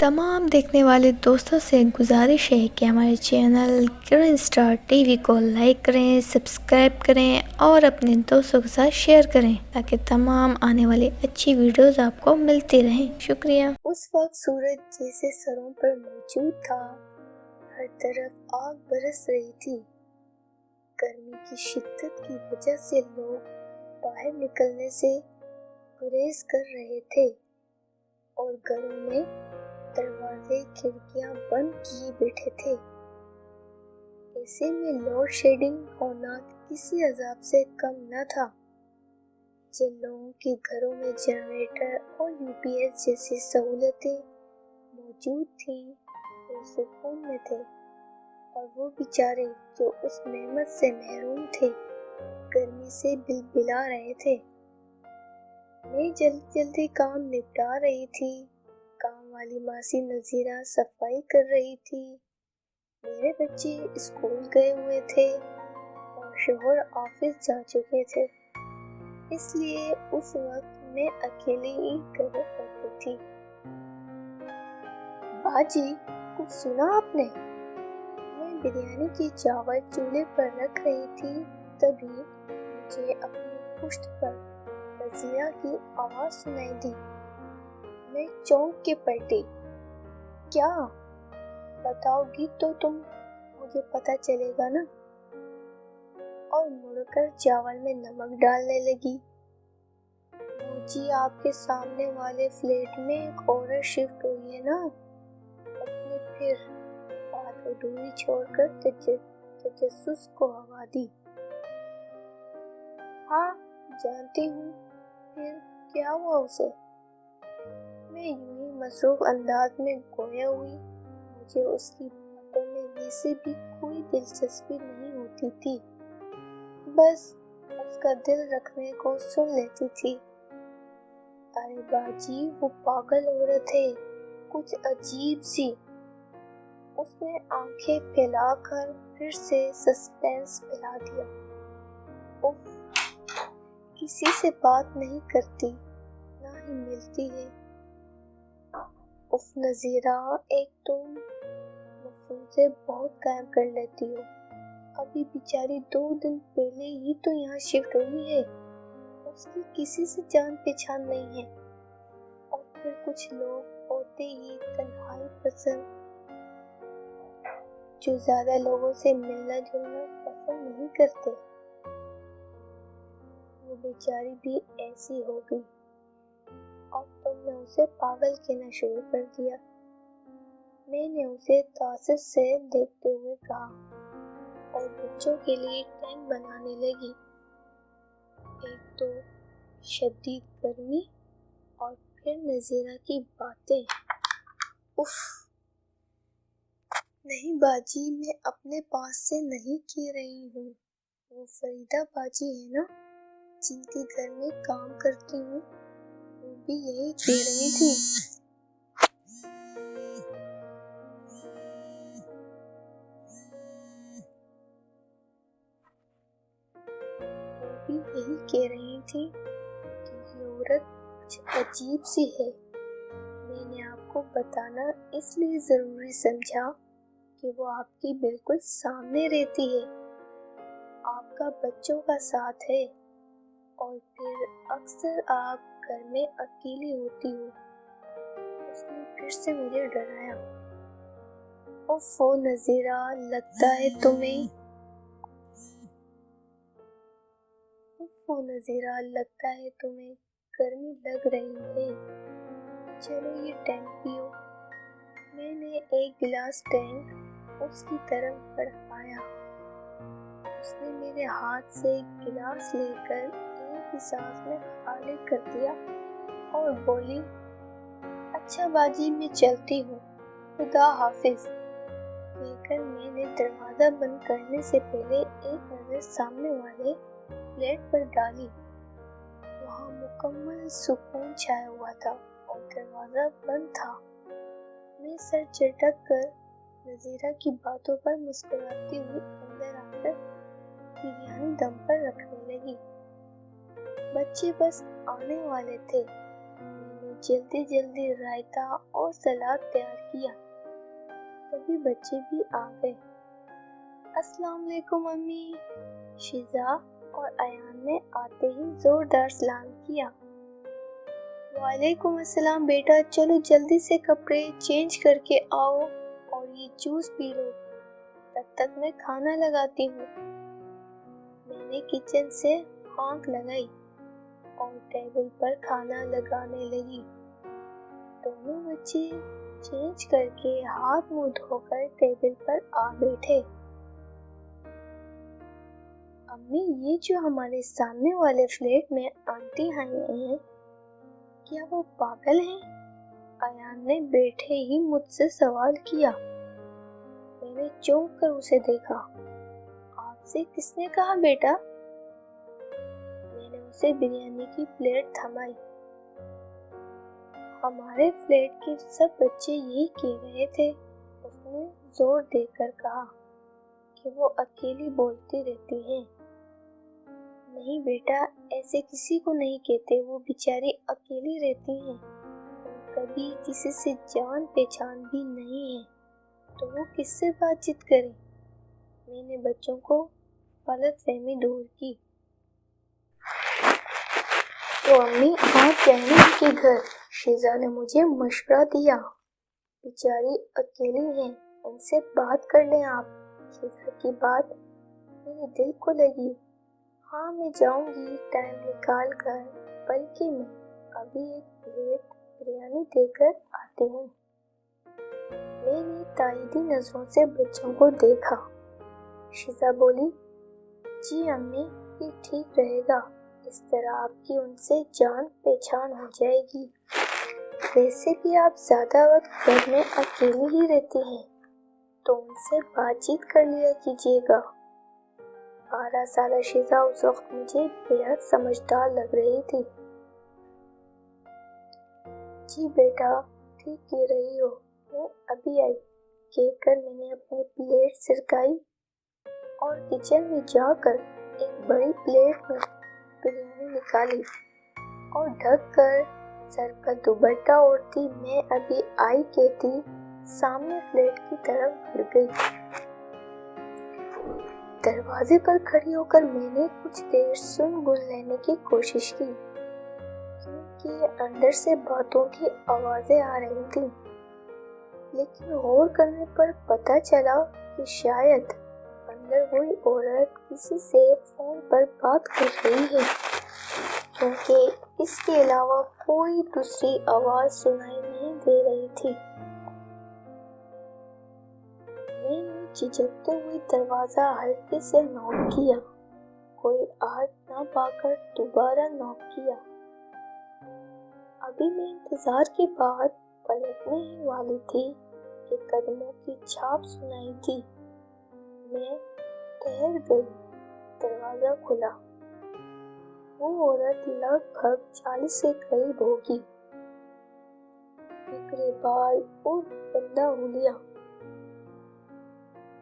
تمام دیکھنے والے دوستوں سے گزارش ہے کہ ہمارے چینل کرن اسٹار ٹی وی کو لائک کریں، سبسکرائب کریں اور اپنے دوستوں کے ساتھ شیئر کریں تاکہ تمام آنے والی اچھی ویڈیوز آپ کو ملتی رہیں۔ شکریہ۔ اس وقت سورج جیسے سروں پر موجود تھا، ہر طرف آگ برس رہی تھی۔ گرمی کی شدت کی وجہ سے لوگ باہر نکلنے سے گریز کر رہے تھے اور گھروں میں دروازے کھڑکیاں بند کیے بیٹھے تھے۔ ایسے میں لوڈ شیڈنگ ہونا کسی عذاب سے کم نہ تھا۔ جن لوگوں کے گھروں میں جنریٹر اور یو پی ایس جیسی سہولتیں موجود تھیں وہ سکون میں تھے، اور وہ بیچارے جو اس نعمت سے محروم تھے گرمی سے بلبلا رہے تھے۔ میں جلدی کام نپٹا رہی تھی۔ کام والی ماسی نذیرہ صفائی کر رہی تھی۔ میرے بچے اسکول گئے ہوئے تھے اور شوہر آفس جا چکے تھے، اس لیے اس وقت میں اکیلے ہی گھر ہوتی تھی۔ باجی، کچھ سنا آپ نے؟ میں بریانی کے چاول چولہے پر رکھ رہی تھی، تبھی مجھے اپنی پشت پر نذیرہ کی آواز سنائی دی۔ میں چونک کے پلٹی۔ کیا؟ بتاؤ گی تو مجھے پتہ چلے گا نا؟ اور مڑ کر چاول میں نمک ڈالنے لگی۔ وہ جی آپ کے سامنے والے فلیٹ میں ایک عورت شفٹ ہوئی ہے نا؟ اس نے پھر بات ادھوری چھوڑ کر تجسس کو ہوا دی۔ ہاں جانتی ہوں، پھر کیا ہوا اسے؟ میں یوں ہی مصروف انداز میں گویا ہوئی۔ مجھے اس کی باتوں میں ویسے بھی کوئی دلچسپی نہیں ہوتی تھی، بس اس کا دل رکھنے کو سن لیتی تھی۔ ارے باجی، وہ پاگل عورت ہے، کچھ عجیب سی۔ اس نے آنکھیں پھیلا کر پھر سے سسپینس پھیلا دیا۔ اف، کسی سے بات نہیں کرتی، نہ ہی ملتی ہے۔ اف نذیرہ، ایک تم مفروضے بہت قائم کر لیتی ہو۔ ابھی بیچاری 2 دن پہلے ہی تو یہاں شفٹ ہوئی ہے، اس کی کسی سے جان پہچان نہیں ہے، اور پھر کچھ لوگ ہوتے ہی تنہائی پسند جو زیادہ لوگوں سے ملنا جلنا پسند نہیں کرتے۔ وہ بیچاری بھی ایسی ہو گئی اور تم نے اسے پاگل کہنا شروع کر دیا۔ میں نے اسے تعصب سے دیکھتے ہوئے کہا اور بچوں کے لیے ٹینک بنانے لگی۔ ایک تو شدید گرمی اور پھر نذیرہ کی باتیں۔ اف، نہیں باجی، میں اپنے پاس سے نہیں کہہ رہی ہوں، وہ فریدہ باجی ہے نا جن کے گھر میں کام کرتی ہوں، وہ بھی یہی کہہ رہی تھی۔ کہ یہ عورت کچھ عجیب سی ہے۔ میں نے آپ کو بتانا اس لیے ضروری سمجھا کہ وہ آپ کی بالکل سامنے رہتی ہے، آپ کا بچوں کا ساتھ ہے، اور پھر اکثر آپ گھر میں اکیلی ہوتی ہو۔ اس نے پھر سے مجھے ڈرایا۔ اوفو نذیرہ، لگتا ہے تمہیں گرمی لگ رہی ہے، چلو یہ ٹینک پیو۔ میں نے ایک گلاس ٹینک اس کی طرف بڑھایا۔ اس نے میرے ہاتھ سے گلاس لے کر ایک ہی سانس میں خالی کر دیا اور بولی، اچھا باجی، میں چلتی ہوں، خدا حافظ۔ کہہ کر میں نے دروازہ بند کرنے سے پہلے ایک نظر سامنے والے فلیٹ پر ڈالی۔ وہاں مکمل سکون چھایا ہوا تھا اور دروازہ بند تھا۔ میں سر جھٹک کر نذیرہ کی باتوں پر مسکراتی ہوئی اندر آ کر بریانی دم پر رکھنے لگی۔ بچے بس آنے والے تھے۔ میں نے جلدی جلدی رائتا اور سلاد تیار کیا۔ تبھی بچے بھی آ گئے۔ السلام علیکم امی، شیزا اور ایان نے آتے ہی زوردار سلام کیا۔ وعلیکم السلام بیٹا، چلو جلدی سے کپڑے چینج کر کے آؤ اور یہ جوس پی لو، تب تک میں کھانا لگاتی ہوں۔ میں نے کچن سے ہانک لگائی اور ٹیبل پر کھانا لگانے لگی۔ دونوں بچے چینج کر کے ہاتھ منہ دھو کر ٹیبل پر آ بیٹھے۔ امی، یہ جو ہمارے سامنے والے فلیٹ میں آنٹی آئی ہیں، کیا وہ پاگل ہیں؟ ایان نے بیٹھے ہی مجھ سے سوال کیا۔ میں نے چونک کر اسے دیکھا۔ آپ سے کس نے کہا بیٹا؟ میں نے اسے بریانی کی پلیٹ تھمائی۔ ہمارے فلیٹ کے سب بچے یہی کہہ رہے تھے، اس نے زور دے کر کہا، کہ وہ اکیلی بولتی رہتی ہیں۔ نہیں بیٹا، ایسے کسی کو نہیں کہتے، وہ بیچاری اکیلی رہتی ہیں، کبھی کسی سے جان پہچان بھی نہیں ہے، تو وہ کس سے بات چیت کریں؟ میں نے بچوں کو غلط فہمی دور کی۔ تو امی آپ جائیں کے گھر، شیزا نے مجھے مشورہ دیا، بیچاری اکیلی ہیں، ان سے بات کر لیں آپ۔ شیزا کی بات میرے دل کو لگی۔ ہاں میں جاؤں گی ٹائم نکال کر، بلکہ میں ابھی ایک پلیٹ بریانی دے کر آتی ہوں۔ میں نے تائیدی نظروں سے بچوں کو دیکھا۔ شیزا بولی، جی امی، یہ ٹھیک رہے گا، اس طرح آپ کی ان سے جان پہچان ہو جائے گی۔ ویسے بھی آپ زیادہ وقت گھر میں اکیلی ہی رہتی ہیں، تو ان سے بات چیت کر لیا کیجیے گا۔ 12 سالہ شیزا اس وقت مجھے بے حد سمجھدار لگ رہی تھی۔ جی بیٹا، ٹھیک کہہ رہی ہو، میں ابھی آئی، کہہ کر میں نے اپنی پلیٹ سرکائی اور کچن میں جا کر ایک بڑی پلیٹ میں بریانی نکالی اور ڈھک کر سر پر دوپٹہ اوڑھتی میں ابھی آئی کہتی سامنے فلیٹ کی طرف بڑھ گئی۔ دروازے پر کھڑی ہو کر میں نے کچھ دیر سن گن لینے کی کوشش کی، کیونکہ اندر سے باتوں کی آوازیں آ رہی تھیں، لیکن غور کرنے پر پتہ چلا کہ شاید اندر وہی عورت کسی سے فون پر بات کر رہی ہے، کیونکہ اس کے علاوہ کوئی دوسری آواز سنائی نہیں دے رہی تھی۔ میں نے جھجکتے ہوئے دروازہ ہلکے سے نوک کیا، کوئی آہٹ نہ پا کر دوبارہ نوک کیا۔ ابھی میں انتظار کے بعد پلٹنے ہی والی تھی کہ قدموں کی چھاپ سنائی دی۔ میں ٹھہر گئی، دروازہ کھلا۔ وہ عورت لگ بھگ 40 کے قریب ہوگی، بکھرے بال اور گندا ہولیا۔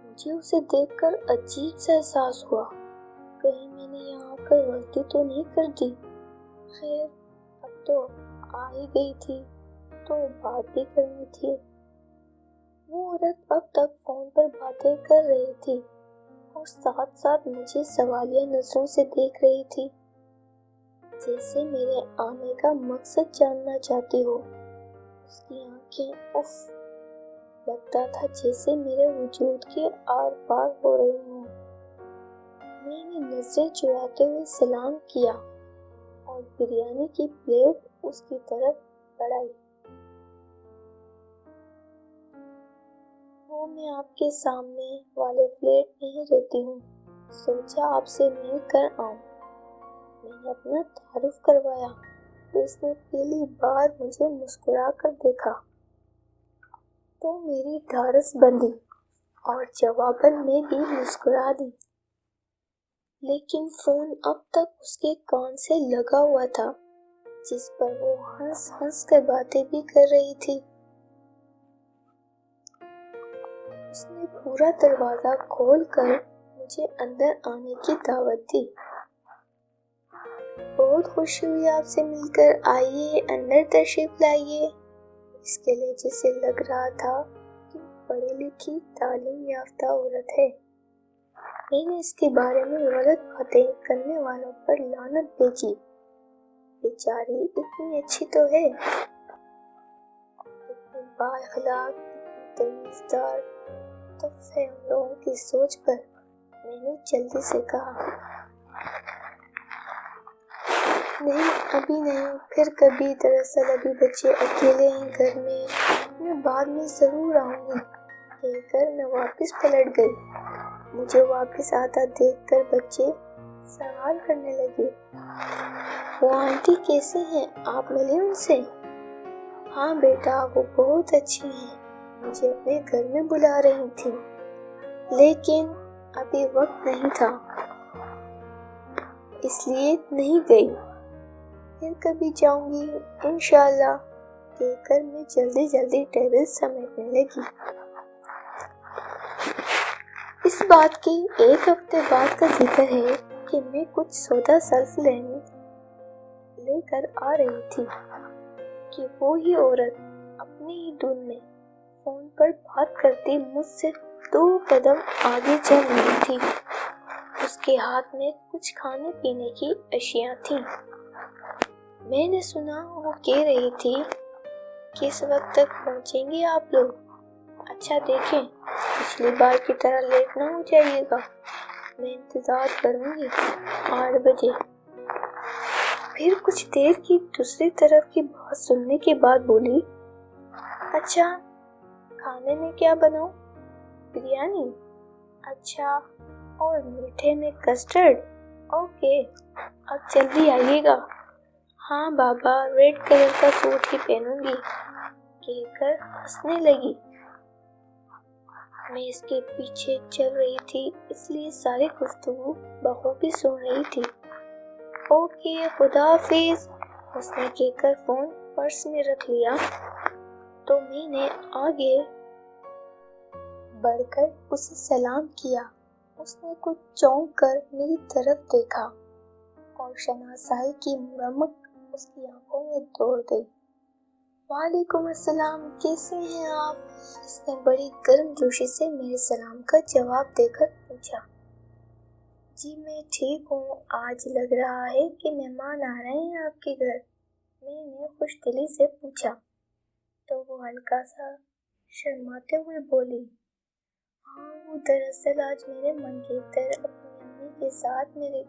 مجھے اسے دیکھ کر عجیب سا احساس ہوا، کہیں میں نے یہاں آ کر غلطی تو نہیں کر دی۔ خیر، اب تو آ ہی گئی تھی تو بات بھی کرنی تھی۔ وہ عورت اب تک فون پر باتیں کر رہی تھی اور ساتھ ساتھ مجھے سوالیہ نظروں سے دیکھ رہی تھی، جیسے میرے آنے کا مقصد جاننا چاہتی ہو۔ اس کی آنکھیں اف، لگتا تھا جیسے میرے وجود کے آر پار ہو رہی ہوں۔ میں نے نظریں چراتے ہوئے سلام کیا اور بریانی کی پلیٹ اس کی طرف بڑھائی۔ وہ میں آپ کے سامنے والے فلیٹ میں ہی رہتی ہوں، سوچا آپ سے مل کر آؤں۔ میں نے اپنا تعارف کروایا تو اس نے پہلی بار مجھے مسکرا کر دیکھا، تو میری ڈھارس بندھی اور جواباً میں بھی مسکرا دی، لیکن فون اب تک اس کے کان سے لگا ہوا تھا، جس پر وہ ہنس ہنس کر باتیں بھی کر رہی تھی۔ اس نے پورا دروازہ کھول کر مجھے اندر آنے کی دعوت دی۔ بہت خوشی ہوئی آپ سے مل کر، آئیے اندر تشریف لائیے۔ اس کے لہجے سے لگ رہا تھا کہ پڑھی لکھی تعلیم یافتہ عورت ہے۔ میں نے اس کے بارے میں غلط باتیں کرنے والوں پر لعنت بھیجی۔ بیچاری اتنی اچھی تو ہے، اتنی با اخلاق، اتنی تمیزدار۔ تف ہے ان لوگوں کی سوچ پر، میں نے جلدی سے کہا۔ نہیں ابھی نہیں، پھر کبھی، دراصل ابھی بچے اکیلے ہیں گھر میں بعد میں ضرور آؤں گی کہہ کر میں واپس پلٹ گئی۔ مجھے واپس آتا دیکھ کر بچے سوال کرنے لگے، وہ آنٹی کیسے ہیں، آپ ملے ان سے؟ ہاں بیٹا، وہ بہت اچھی ہیں، مجھے اپنے گھر میں بلا رہی تھی لیکن ابھی وقت نہیں تھا اس لیے نہیں گئی، پھر کبھی جاؤں گی انشاءاللہ کہہ کر میں جلدی جلدی ٹیبل سمیٹنے لگی۔ اس بات کے ایک ہفتے بعد کا ذکر ہے کہ میں کچھ سودا سلف لے کر آ رہی تھی کہ وہی عورت اپنی ہی دھن میں فون پر بات کرتی مجھ سے 2 قدم آگے چل رہی تھی۔ اس کے ہاتھ میں کچھ کھانے پینے کی اشیاء تھیں۔ میں نے سنا وہ کہہ رہی تھی، کس وقت تک پہنچیں گے آپ لوگ؟ اچھا دیکھیں پچھلی بار کی طرح لیٹ نہ ہو جائیے گا، میں انتظار کروں گی 8 بجے۔ پھر کچھ دیر کی دوسری طرف کی بات سننے کے بعد بولی، اچھا کھانے میں کیا بناؤں؟ بریانی؟ اچھا، اور میٹھے میں کسٹرڈ؟ اوکے، اب جلدی آئیے گا۔ ہاں بابا، ریڈ کلر کا سوٹ ہی پہنوں گی کہہ کر ہنسنے لگی۔ میں اس کے پیچھے چل رہی تھی اس لیے ساری گفتگو بخوبی سن رہی تھی۔ اوکے، خدا حافظ، اس نے کہہ کر فون پرس میں رکھ لیا تو میں نے آگے بڑھ کر اسے سلام کیا۔ اس نے کچھ چونک کر میری طرف دیکھا اور شناسائی کی رمق اس کی آنکھوں میں دوڑ گئی۔ وعلیکم السلام، کیسے ہیں آپ؟ اس نے بڑی گرم جوشی سے میرے سلام کا جواب دے کر پوچھا۔ جی میں ٹھیک ہوں، آج لگ رہا ہے کہ مہمان آ رہے ہیں آپ کے گھر، میں نے خوش دلی سے پوچھا تو وہ ہلکا سا شرماتے ہوئے بولی، ہاں وہ دراصل آج میرے منگیتر اپنی امی کے ساتھ میرے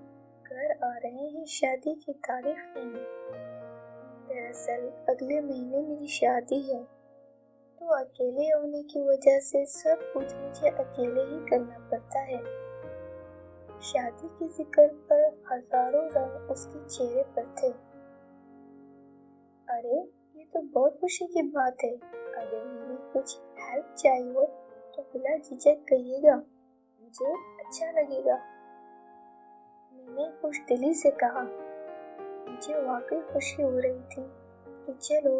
گھر آ رہے ہیں شادی کی تاریخ لینے۔ دراصل اگلے مہینے میری شادی ہے تو اکیلے ہونے کی وجہ سے سب کچھ مجھے اکیلے ہی کرنا پڑتا ہے۔ شادی کے ذکر پر ہزاروں رنگ اس کے چہرے پر تھے۔ ارے یہ تو بہت خوشی کی بات ہے، اگر میری کچھ ہیلپ چاہیے ہو تو بلا جھجک کہیے گا، مجھے اچھا لگے گا۔ میں نے خوش دلی سے کہا۔ مجھے واقعی خوشی ہو رہی تھی کہ چلو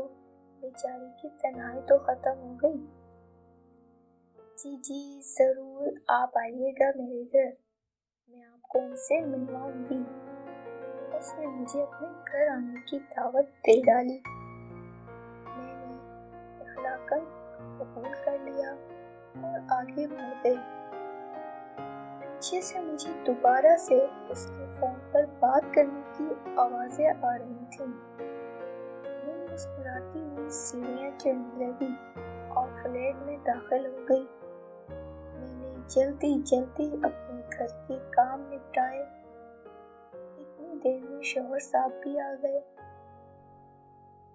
بیچاری کی تنہائی تو ختم ہو گئی۔ جی ضرور، آپ آئیے گا میرے گھر، میں آپ کو ان سے ملواؤں گی۔ اس نے مجھے اپنے گھر آنے کی دعوت دے ڈالی۔ میں نے اخلاقاً قبول کر لیا اور آگے بڑھ گئی۔ پیچھے سے مجھے دوبارہ سے اس کے فون پر بات کرنے کی آوازیں آ رہی تھیں۔ میں مسکراتی ہوئی سیڑھیاں چڑھنے لگی اور فلیٹ میں داخل ہو گئی۔ میں نے جلدی اپنے گھر کے کام نپٹائے۔ اتنی دیر میں شوہر صاحب بھی آ گئے۔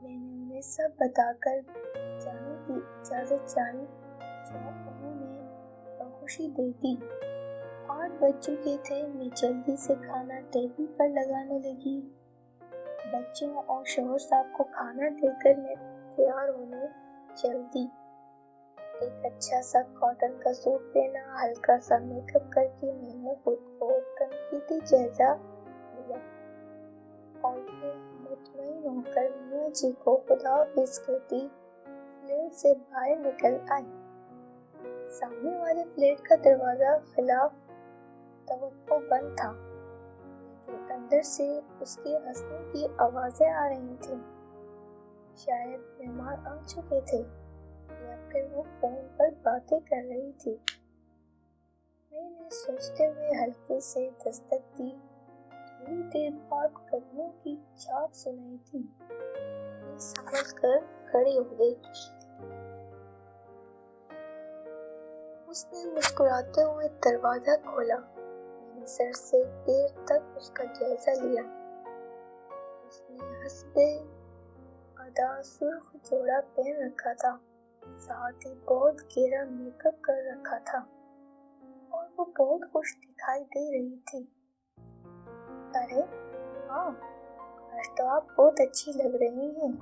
میں نے انہیں سب بتا کر جانے کی اجازت چاہی جو انہوں نے بخوشی دے دی۔ 8 بج چکے تھے، میں جلدی سے کھانا ٹیبل پر لگانے لگی۔ بچوں اور شوہر صاحب کو کھانا دے کر میں تیار ہونے چل دی۔ ایک اچھا سا کاٹن کا سوٹ پہنا، ہلکا سا میک اپ کر کے میں نے خود کو تنقیدی جائزہ لیا اور پھر مطمئن ہو کر میاں جی کو خدا حافظ کہتی فلیٹ سے باہر نکل آئی۔ سامنے والے فلیٹ کا دروازہ خلاف توقع بند تھا، لیکن اندر سے اس کے ہنسنے کی آوازیں آ رہی تھیں۔ شاید مہمان آ چکے تھے یا پھر وہ فون پر باتیں کر رہی تھی۔ میں نے سوچتے ہوئے ہلکے سے دستک دی۔ تھوڑی دیر بعد قدموں کی چھاپ سنائی تھی۔ میں سمجھ کر کھڑی ہو گئی۔ اس نے مسکراتے ہوئے دروازہ کھولا۔ میں نے سر سے پیر تک اس کا جائزہ لیا۔ اس نے حسب ادا سرخ جوڑا پہن رکھا تھا، ساتھ ہی بہت گہرا میک اپ کر رکھا تھا اور وہ بہت خوش دکھائی دے رہی تھی۔ ارے ہاں، آج تو آپ بہت اچھی لگ رہی ہیں۔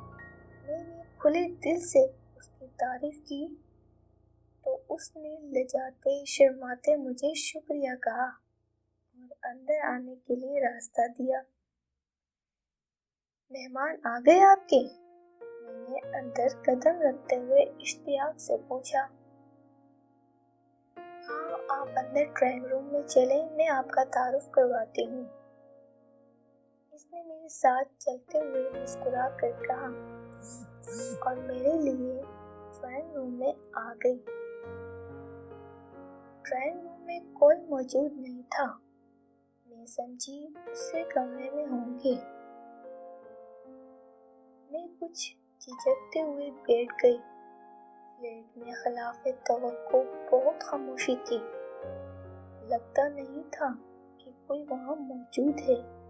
میں نے کھلے دل سے اس کی تعریف کی تو اس نے لجاتے شرماتے مجھے شکریہ کہا اور اندر آنے کے لیے راستہ دیا۔ مہمان آ گئے آپ کے؟ میں نے اندر قدم رکھتے ہوئے اشتیاق سے پوچھا۔ ہاں، آپ اندر ڈرائنگ روم میں چلیں، میں آپ کا تعارف کرواتی ہوں۔ اس نے میرے ساتھ چلتے ہوئے مسکرا کر کہا اور میرے لیے ڈرائنگ روم میں آ گئی۔ ڈرائنگ روم میں کوئی موجود نہیں تھا۔ میں سمجھی دوسرے کمرے میں ہوں گے۔ میں کچھ جھجکتے ہوئے بیٹھ گئی۔ فلیٹ میں خلاف توقع بہت خاموشی تھی۔ لگتا نہیں تھا کہ کوئی وہاں موجود ہے۔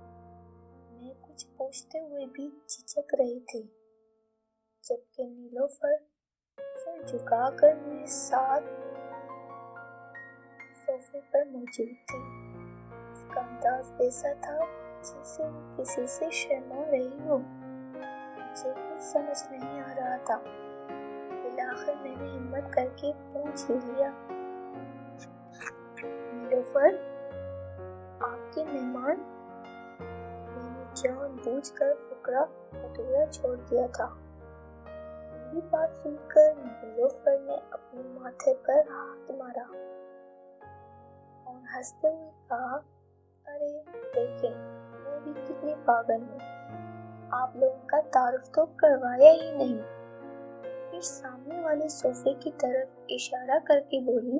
میں کچھ پوچھتے ہوئے بھی جھجک رہی تھی، جبکہ نیلوفر سر جھکا کر میرے ساتھ صوفے پر موجود تھی۔ اس کا انداز ایسا تھا جیسے وہ کسی سے شرما رہی ہو۔ مجھے کچھ سمجھ نہیں آ رہا تھا۔ بالآخر میں نے ہمت کر کے پوچھ ہی لیا، نیلوفر، آپ کے مہمان؟ میں نے جان بوجھ کر فقرہ ادھورا چھوڑ دیا تھا۔ میری بات سن کر نیلوفر نے اپنے ماتھے پر ہاتھ مارا اور ہنستے ہوئے کہا، ارے دیکھیں، میں بھی کتنی پاگل ہوں، آپ لوگوں کا تعارف تو کروایا ہی نہیں۔ پھر سامنے والے صوفے کی طرف اشارہ کر کے بولی،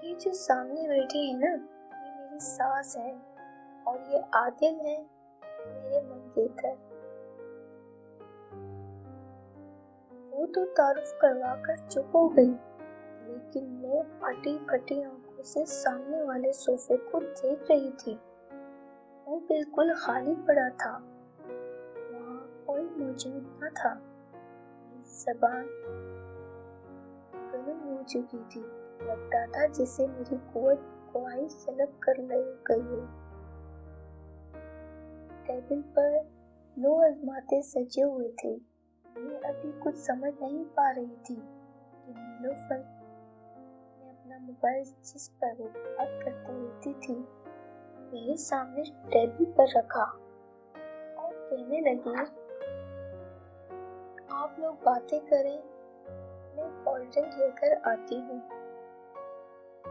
یہ جو سامنے بیٹھی ہے نا، یہ میری ساس ہے اور یہ عادل ہے میرے منگیتر۔ وہ تو تعارف کروا کر چپ ہو گئی، لیکن میں پھٹی پھٹی آنکھوں سے سامنے والے صوفے کو دیکھ رہی تھی۔ وہ بالکل خالی پڑا تھا، وہاں کوئی موجود نہ تھا۔ میری زبان گنگ ہو چکی تھی، لگتا تھا جسے میری قوت گواہی سلب کر گئی ہو۔ ٹیبل پر لو عظمتیں سجے ہوئے تھے۔ میں ابھی کچھ سمجھ نہیں پا رہی تھی کہ نیلوفر نے اپنا موبائل جس پر وہ بات کرتی رہتی تھی میرے سامنے ٹیبل پر رکھا اور کہنے لگی، آپ لوگ باتیں کریں، میں کولڈ ڈرنک لے کر آتی ہوں۔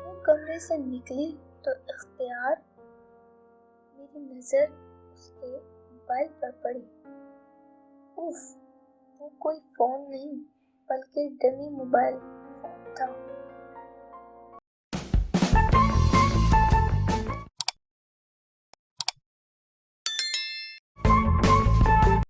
وہ کمرے سے نکلی تو اختیار میری نظر اس کے موبائل پر پڑی۔ اف، وہ کوئی فون نہیں بلکہ ڈمی موبائل